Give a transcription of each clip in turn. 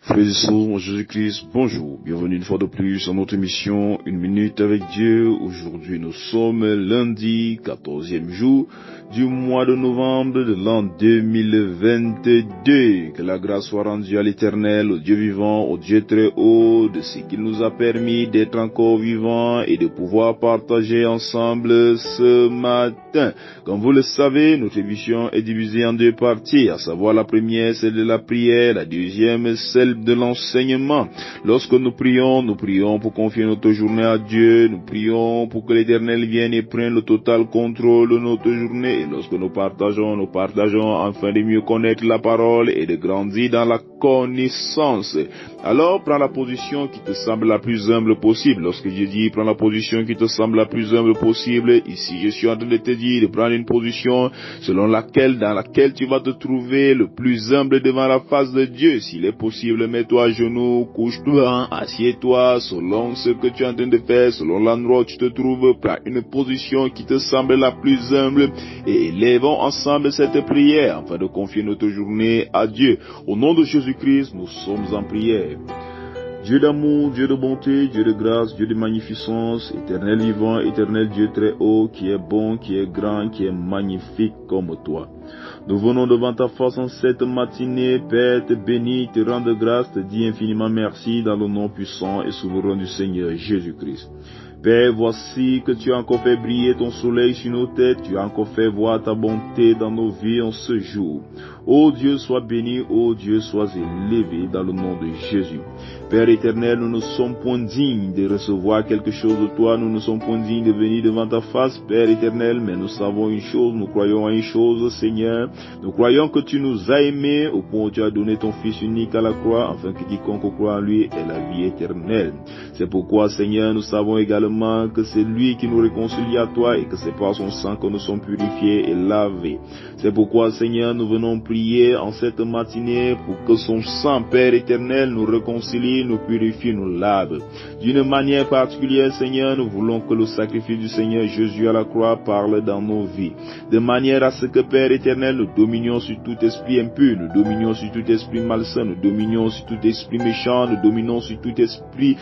Frères et sœurs en Jésus-Christ, bonjour, bienvenue une fois de plus à notre émission Une minute avec Dieu. Aujourd'hui nous sommes lundi, 14e jour du mois de novembre de l'an 2022. Que la grâce soit rendue à l'Éternel, au Dieu vivant, au Dieu très haut, de ce qu'il nous a permis d'être encore vivants et de pouvoir partager ensemble ce matin. Comme vous le savez, notre émission est divisée en deux parties, à savoir la première, celle de la prière, la deuxième, celle de l'enseignement. Lorsque nous prions pour confier notre journée à Dieu, nous prions pour que l'Éternel vienne et prenne le total contrôle de notre journée. Et lorsque nous partageons afin de mieux connaître la parole et de grandir dans la connaissance. Alors, prends la position qui te semble la plus humble possible. Lorsque je dis prends la position qui te semble la plus humble possible, ici je suis en train de te dire de prendre une position dans laquelle tu vas te trouver le plus humble devant la face de Dieu. S'il est possible, mets-toi à genoux, couche-toi, assieds-toi, selon ce que tu es en train de faire, selon l'endroit où tu te trouves, prends une position qui te semble la plus humble et élevons ensemble cette prière afin de confier notre journée à Dieu. Au nom de Jésus-Christ, nous sommes en prière. Dieu d'amour, Dieu de bonté, Dieu de grâce, Dieu de magnificence, éternel vivant, éternel Dieu très haut, qui est bon, qui est grand, qui est magnifique comme toi. Nous venons devant ta face en cette matinée, Père, te bénis, te rendre grâce, te dis infiniment merci dans le nom puissant et souverain du Seigneur Jésus-Christ. Père, voici que tu as encore fait briller ton soleil sur nos têtes, tu as encore fait voir ta bonté dans nos vies en ce jour. Ô Dieu, sois béni, ô Dieu, sois élevé dans le nom de Jésus. Père éternel, nous ne sommes point dignes de recevoir quelque chose de toi, nous ne sommes point dignes de venir devant ta face, Père éternel, mais nous savons une chose, nous croyons à une chose, Seigneur. Nous croyons que tu nous as aimés au point où tu as donné ton Fils unique à la croix, afin que quiconque croit en lui ait la vie éternelle. C'est pourquoi, Seigneur, nous savons également que c'est lui qui nous réconcilie à toi et que c'est par son sang que nous sommes purifiés et lavés. C'est pourquoi, Seigneur, nous venons prier en cette matinée pour que son sang, Père éternel, nous réconcilie, nous purifie, nous lave. D'une manière particulière, Seigneur, nous voulons que le sacrifice du Seigneur Jésus à la croix parle dans nos vies. De manière à ce que, Père éternel, nous dominions sur tout esprit impur, nous dominions sur tout esprit malsain, nous dominions sur tout esprit méchant, nous dominons sur tout esprit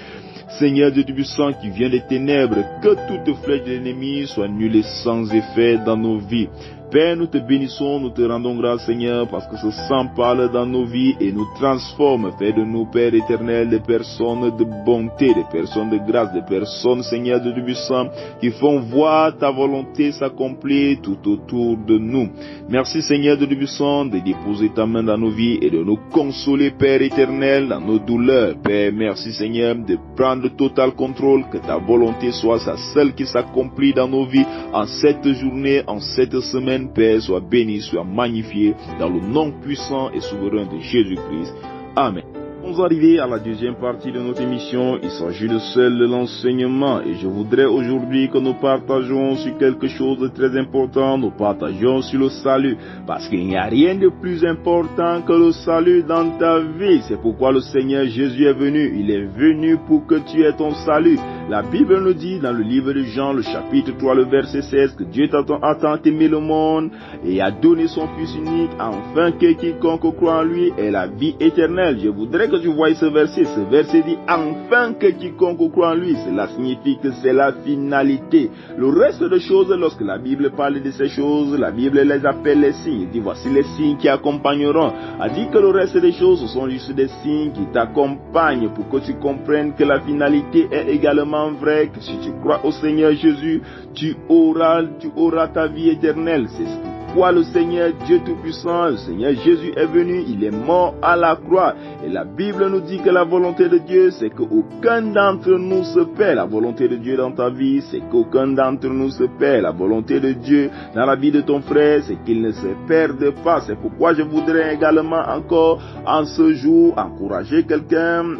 Seigneur Dieu du puissant qui vient des ténèbres, que toute flèche de l'ennemi soit nulle et sans effet dans nos vies. Père, nous te bénissons, nous te rendons grâce, Seigneur, parce que ce sang parle dans nos vies et nous transforme. Fais de nous, Père éternel, des personnes de bonté, des personnes de grâce, des personnes, Seigneur Dieu du puissant, qui font voir ta volonté s'accomplir tout autour de nous. Merci, Seigneur Dieu du puissant, de déposer ta main dans nos vies et de nous consoler, Père éternel, dans nos douleurs. Père, merci, Seigneur, de prendre le total contrôle, que ta volonté soit celle qui s'accomplit dans nos vies en cette journée, en cette semaine. Père, sois béni, sois magnifié dans le nom puissant et souverain de Jésus-Christ. Amen. Nous sommes arrivés à la deuxième partie de notre émission. Il s'agit de celle de l'enseignement et je voudrais aujourd'hui que nous partagions sur quelque chose de très important. Nous partagions sur le salut parce qu'il n'y a rien de plus important que le salut dans ta vie. C'est pourquoi le Seigneur Jésus est venu. Il est venu pour que tu aies ton salut. La Bible nous dit dans le livre de Jean, le chapitre 3, le verset 16, que Dieu a tant aimé le monde et a donné son Fils unique afin que quiconque croit en lui ait la vie éternelle. Je voudrais que tu vois ce verset. Ce verset dit enfin que quiconque croit en lui. Cela signifie que c'est la finalité. Le reste des choses, lorsque la Bible parle de ces choses, la Bible les appelle les signes. Il dit voici les signes qui accompagneront. Elle dit que le reste des choses, ce sont juste des signes qui t'accompagnent pour que tu comprennes que la finalité est également vrai, que si tu crois au Seigneur Jésus, tu auras ta vie éternelle. C'est pourquoi le Seigneur Dieu Tout-Puissant, le Seigneur Jésus est venu, il est mort à la croix. Et la Bible nous dit que la volonté de Dieu, c'est qu'aucun d'entre nous se perd. La volonté de Dieu dans ta vie, c'est qu'aucun d'entre nous se perd. La volonté de Dieu dans la vie de ton frère, c'est qu'il ne se perde pas. C'est pourquoi je voudrais également encore en ce jour encourager quelqu'un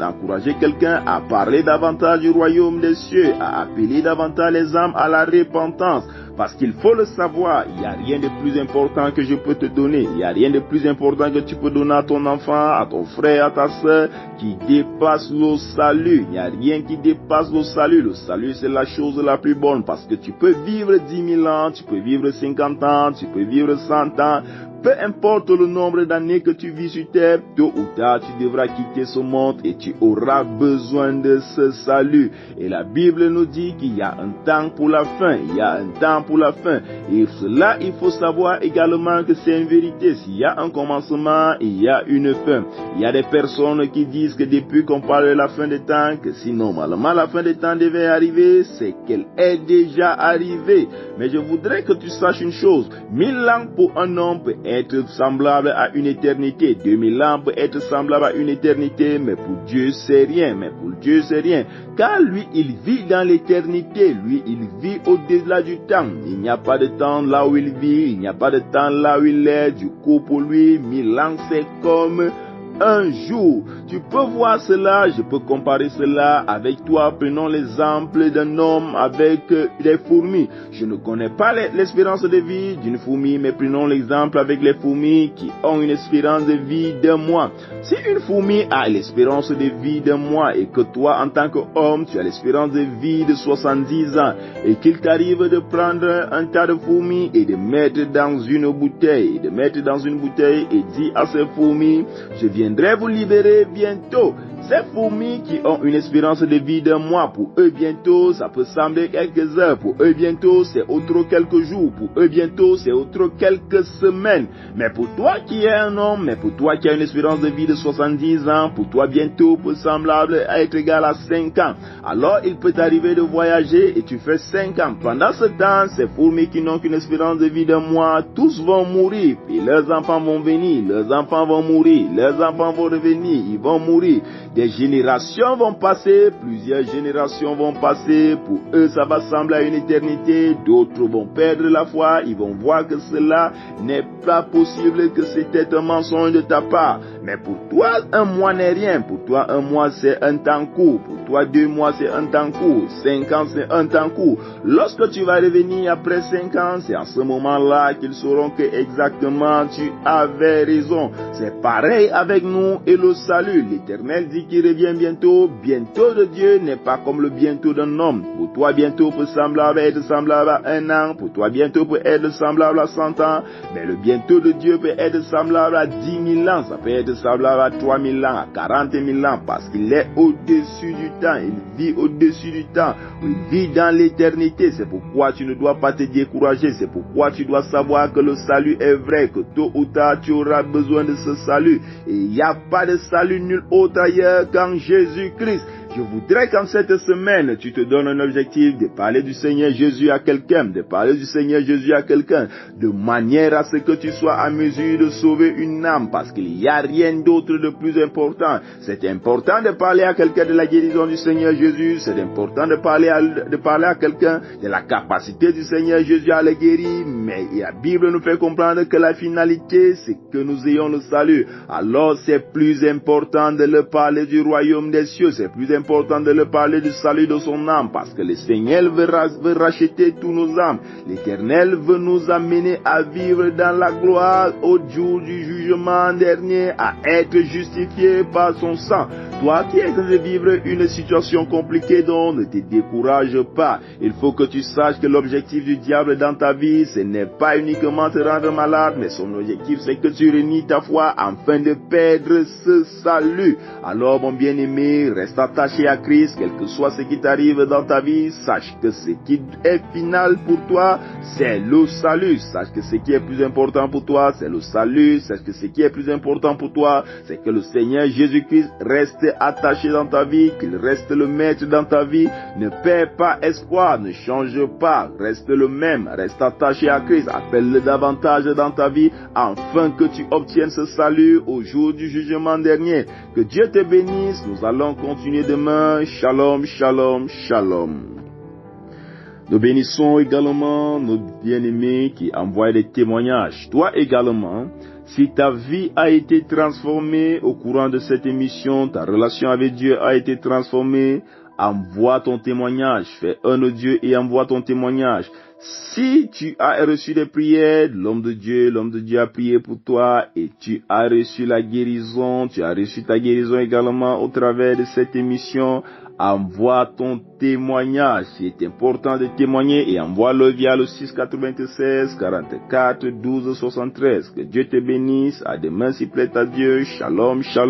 à parler davantage du royaume des cieux, à appeler davantage les âmes à la repentance. Parce qu'il faut le savoir, il n'y a rien de plus important que je peux te donner. Il n'y a rien de plus important que tu peux donner à ton enfant, à ton frère, à ta soeur, qui dépasse le salut. Il n'y a rien qui dépasse le salut. Le salut, c'est la chose la plus bonne. Parce que tu peux vivre 10 000 ans, tu peux vivre 50 ans, tu peux vivre 100 ans. peu importe le nombre d'années que tu vis sur terre, tôt ou tard tu devras quitter ce monde et tu auras besoin de ce salut. Et la Bible nous dit qu'il y a un temps pour la fin, il y a un temps pour la fin. Et cela, il faut savoir également que c'est une vérité. S'il y a un commencement, il y a une fin. Il y a des personnes qui disent que depuis qu'on parle de la fin des temps, que si normalement la fin des temps devait arriver, c'est qu'elle est déjà arrivée. Mais je voudrais que tu saches une chose. 1000 ans pour un homme peut être semblable à une éternité. 2000 ans peut être semblable à une éternité, mais pour Dieu c'est rien. Mais pour Dieu c'est rien. Car lui, il vit dans l'éternité. Lui, il vit au-delà du temps. Il n'y a pas de temps là où il vit. Il n'y a pas de temps là où il est. Du coup, pour lui, 1000 ans c'est comme un jour. Tu peux voir cela, je peux comparer cela avec toi. Prenons l'exemple d'un homme avec des fourmis. Je ne connais pas l'espérance de vie d'une fourmi, mais prenons l'exemple avec les fourmis qui ont une espérance de vie d'un mois. Si une fourmi a l'espérance de vie d'un mois et que toi, en tant qu'homme, tu as l'espérance de vie de 70 ans et qu'il t'arrive de prendre un tas de fourmis et de mettre dans une bouteille, et dire à ces fourmis, je viendrai vous libérer bientôt. Ces fourmis qui ont une espérance de vie d'un mois, pour eux bientôt, ça peut sembler quelques heures. Pour eux bientôt, c'est autre quelques jours. Pour eux bientôt, c'est autre quelques semaines. Mais pour toi qui es un homme, mais pour toi qui as une espérance de vie de 70 ans, pour toi bientôt peut sembler être égal à 5 ans. Alors il peut t'arriver de voyager et tu fais 5 ans. Pendant ce temps, ces fourmis qui n'ont qu'une espérance de vie d'un mois, tous vont mourir. Puis leurs enfants vont venir, leurs enfants vont mourir, leurs enfants vont revenir, ils vont mourir. Des générations vont passer, plusieurs générations vont passer. Pour eux, ça va sembler à une éternité. D'autres vont perdre la foi. Ils vont voir que cela n'est pas possible, que c'était un mensonge de ta part. Mais pour toi, un mois n'est rien. Pour toi, un mois, c'est un temps court. Pour toi, 2 mois, c'est un temps court. 5 ans, c'est un temps court. Lorsque tu vas revenir après 5 ans, c'est à ce moment-là qu'ils sauront que exactement tu avais raison. C'est pareil avec nous et le salut. L'Éternel dit qui revient bientôt. Bientôt de Dieu n'est pas comme le bientôt d'un homme. Pour toi, bientôt peut être semblable à 1 an. Pour toi, bientôt peut être semblable à 100 ans. Mais le bientôt de Dieu peut être semblable à 10 000 ans. Ça peut être semblable à 3 000 ans, à 40 000 ans. Parce qu'il est au-dessus du temps. Il vit au-dessus du temps. Il vit dans l'éternité. C'est pourquoi tu ne dois pas te décourager. C'est pourquoi tu dois savoir que le salut est vrai. Que tôt ou tard, tu auras besoin de ce salut. Et il n'y a pas de salut nul autre ailleurs qu'en Jésus-Christ. Je voudrais qu'en cette semaine, tu te donnes un objectif de parler du Seigneur Jésus à quelqu'un, de manière à ce que tu sois à mesure de sauver une âme, parce qu'il n'y a rien d'autre de plus important. C'est important de parler à quelqu'un de la guérison du Seigneur Jésus, c'est important de parler à quelqu'un de la capacité du Seigneur Jésus à le guérir, mais la Bible nous fait comprendre que la finalité, c'est que nous ayons le salut. Alors c'est plus important de le parler du royaume des cieux, c'est plus important de le parler du salut de son âme, parce que le Seigneur veut racheter tous nos âmes. L'Éternel veut nous amener à vivre dans la gloire au jour du jugement dernier, à être justifié par son sang. Toi qui es en train de vivre une situation compliquée, donc ne te décourage pas. Il faut que tu saches que l'objectif du diable dans ta vie, ce n'est pas uniquement te rendre malade, mais son objectif c'est que tu renies ta foi afin de perdre ce salut. Alors mon bien-aimé, reste attaché à Christ, quel que soit ce qui t'arrive dans ta vie, sache que ce qui est final pour toi, c'est le salut. Sache que ce qui est plus important pour toi, c'est le salut. Sache que ce qui est plus important pour toi, c'est que le Seigneur Jésus-Christ reste attaché dans ta vie, qu'il reste le maître dans ta vie. Ne perds pas espoir, ne change pas, reste le même, reste attaché à Christ. Appelle-le davantage dans ta vie, afin que tu obtiennes ce salut au jour du jugement dernier. Que Dieu te bénisse. Nous allons continuer demain. Shalom, shalom, shalom. Nous bénissons également nos bien-aimés qui envoient des témoignages. Toi également, si ta vie a été transformée au courant de cette émission, ta relation avec Dieu a été transformée, envoie ton témoignage. Fais un audio et envoie ton témoignage. Si tu as reçu des prières, l'homme de Dieu a prié pour toi et tu as reçu la guérison, tu as reçu ta guérison également au travers de cette émission, envoie ton témoignage. C'est important de témoigner et envoie-le via le 696 44 12 73. Que Dieu te bénisse. À demain s'il plaît à Dieu. Shalom, shalom.